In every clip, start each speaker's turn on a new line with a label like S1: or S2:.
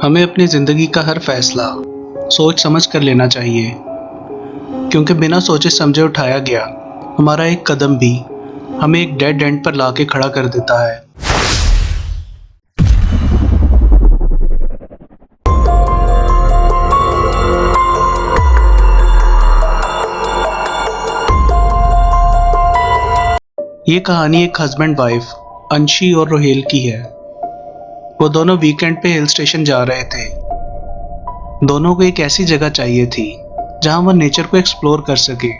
S1: हमें अपनी ज़िंदगी का हर फैसला सोच समझ कर लेना चाहिए, क्योंकि बिना सोचे समझे उठाया गया हमारा एक कदम भी हमें एक डेड एंड पर लाके खड़ा कर देता है। ये कहानी एक हस्बैंड वाइफ अंशी और रोहेल की है। वो दोनों वीकेंड पे हिल स्टेशन जा रहे थे। दोनों को एक ऐसी जगह चाहिए थी जहां वो नेचर को एक्सप्लोर कर सके।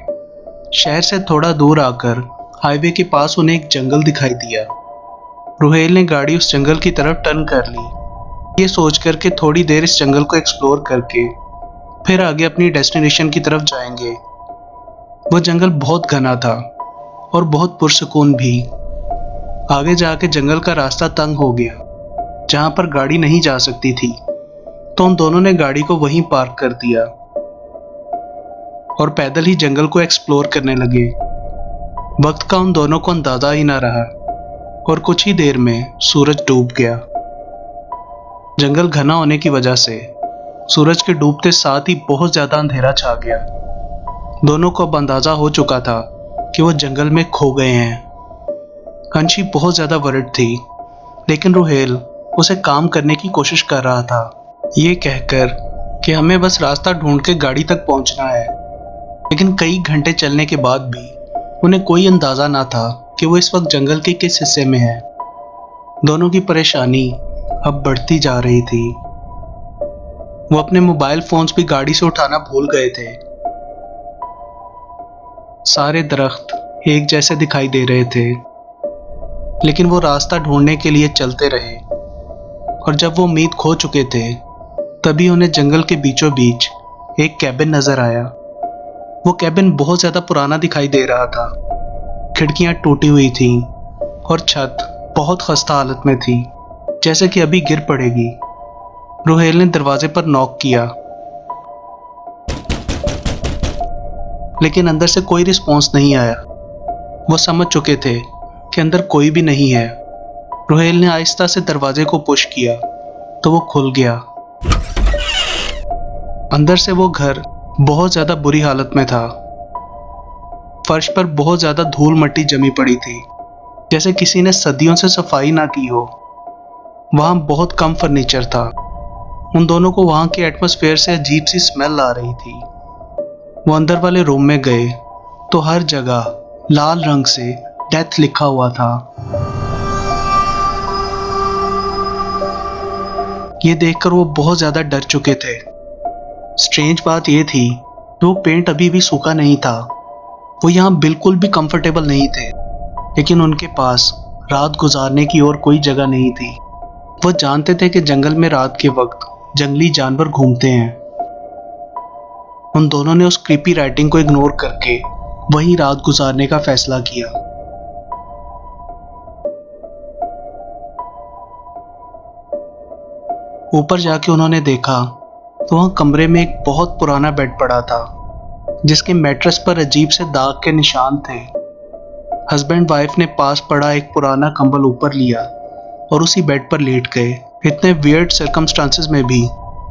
S1: शहर से थोड़ा दूर आकर हाईवे के पास उन्हें एक जंगल दिखाई दिया। रोहेल ने गाड़ी उस जंगल की तरफ टर्न कर ली, ये सोचकर कि थोड़ी देर इस जंगल को एक्सप्लोर करके फिर आगे अपनी डेस्टिनेशन की तरफ जाएंगे। वो जंगल बहुत घना था और बहुत पुरसुकून भी। आगे जाके जंगल का रास्ता तंग हो गया, जहां पर गाड़ी नहीं जा सकती थी, तो उन दोनों ने गाड़ी को वहीं पार्क कर दिया और पैदल ही जंगल को एक्सप्लोर करने लगे। वक्त का उन दोनों को अंदाजा ही ना रहा और कुछ ही देर में सूरज डूब गया। जंगल घना होने की वजह से सूरज के डूबते साथ ही बहुत ज्यादा अंधेरा छा गया। दोनों को अब अंदाजा हो चुका था कि वो जंगल में खो गए हैं। अंशी बहुत ज्यादा वरिड थी, लेकिन रोहेल उसे काम करने की कोशिश कर रहा था, ये कहकर कि हमें बस रास्ता ढूंढ के गाड़ी तक पहुंचना है। लेकिन कई घंटे चलने के बाद भी उन्हें कोई अंदाजा ना था कि वो इस वक्त जंगल के किस हिस्से में है। दोनों की परेशानी अब बढ़ती जा रही थी। वो अपने मोबाइल फोन्स भी गाड़ी से उठाना भूल गए थे। सारे दरख्त एक जैसे दिखाई दे रहे थे, लेकिन वो रास्ता ढूंढने के लिए चलते रहे। और जब वो उम्मीद खो चुके थे, तभी उन्हें जंगल के बीचों बीच एक कैबिन नजर आया। वो कैबिन बहुत ज्यादा पुराना दिखाई दे रहा था। खिड़कियां टूटी हुई थीं और छत बहुत खस्ता हालत में थी, जैसे कि अभी गिर पड़ेगी। रोहेल ने दरवाजे पर नॉक किया, लेकिन अंदर से कोई रिस्पॉन्स नहीं आया। वो समझ चुके थे कि अंदर कोई भी नहीं है। रोहेल ने आहिस्ता से दरवाजे को पुश किया तो वो खुल गया। अंदर से वो घर बहुत ज्यादा बुरी हालत में था। फर्श पर बहुत ज्यादा धूल मट्टी जमी पड़ी थी, जैसे किसी ने सदियों से सफाई ना की हो। वहां बहुत कम फर्नीचर था। उन दोनों को वहां के एटमॉस्फेयर से अजीब सी स्मेल आ रही थी। वो अंदर वाले रूम में गए तो हर जगह लाल रंग से डेथ लिखा हुआ था। ये देखकर वो बहुत ज्यादा डर चुके थे। स्ट्रेंज बात ये थी कि वो पेंट अभी भी सूखा नहीं था। वो यहाँ बिल्कुल भी कंफर्टेबल नहीं थे, लेकिन उनके पास रात गुजारने की और कोई जगह नहीं थी। वो जानते थे कि जंगल में रात के वक्त जंगली जानवर घूमते हैं। उन दोनों ने उस क्रीपी राइटिंग को इग्नोर करके वहीं रात गुजारने का फैसला किया। ऊपर जाके उन्होंने देखा तो वहां कमरे में एक बहुत पुराना बेड पड़ा था, जिसके मैट्रेस पर अजीब से दाग के निशान थे। हस्बैंड वाइफ ने पास पड़ा एक पुराना कंबल ऊपर लिया और उसी बेड पर लेट गए। इतने वियर्ड सर्कमस्टांसेस में भी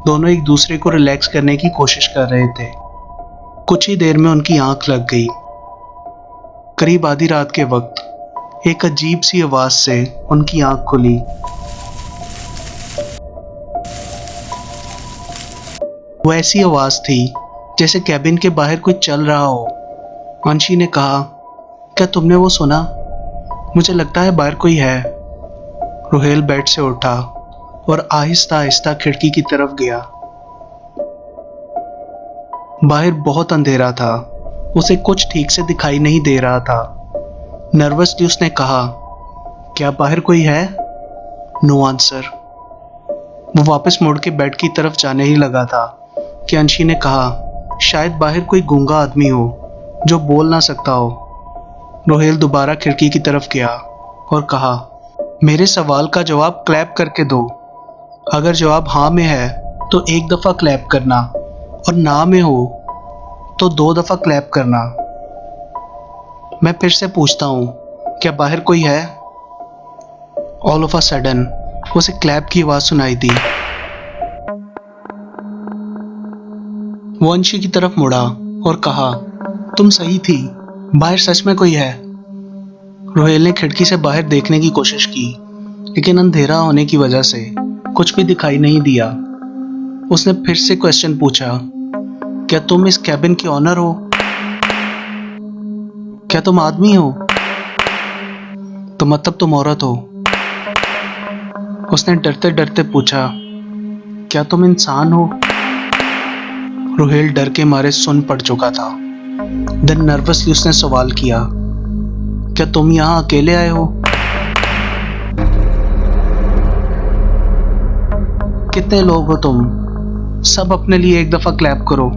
S1: दोनों एक दूसरे को रिलैक्स करने की कोशिश कर रहे थे। कुछ ही देर में उनकी आंख लग गई। करीब आधी रात के वक्त एक अजीब सी आवाज से उनकी आंख खुली। वो ऐसी आवाज थी जैसे कैबिन के बाहर कोई चल रहा हो। अंशी ने कहा, क्या तुमने वो सुना? मुझे लगता है बाहर कोई है। रोहेल बेड से उठा और आहिस्ता आहिस्ता खिड़की की तरफ गया। बाहर बहुत अंधेरा था, उसे कुछ ठीक से दिखाई नहीं दे रहा था। नर्वसली उसने कहा, क्या बाहर कोई है? No answer. वो वापस मुड़ के बेड की तरफ जाने ही लगा था कि अंशी ने कहा, शायद बाहर कोई गूंगा आदमी हो जो बोल ना सकता हो। रोहेल दोबारा खिड़की की तरफ गया और कहा, मेरे सवाल का जवाब क्लैप करके दो। अगर जवाब हाँ में है तो एक दफा क्लैप करना, और ना में हो तो 2 दफा क्लैप करना। मैं फिर से पूछता हूँ, क्या बाहर कोई है? ऑल ऑफ अ सडन उसे क्लैप की आवाज सुनाई दी। वो अंशी की तरफ मुड़ा और कहा, तुम सही थी, बाहर सच में कोई है। रोहेल ने खिड़की से बाहर देखने की कोशिश की, लेकिन अंधेरा होने की वजह से कुछ भी दिखाई नहीं दिया। उसने फिर से क्वेश्चन पूछा, क्या तुम इस कैबिन के ऑनर हो? क्या तुम आदमी हो? तो मतलब तुम औरत हो? उसने डरते डरते पूछा, क्या तुम इंसान हो? रोहेल डर के मारे सुन पड़ चुका था। देन नर्वसली उसने सवाल किया, क्या तुम यहाँ अकेले आए हो? कितने लोग हो तुम? सब अपने लिए एक दफा क्लैप करो।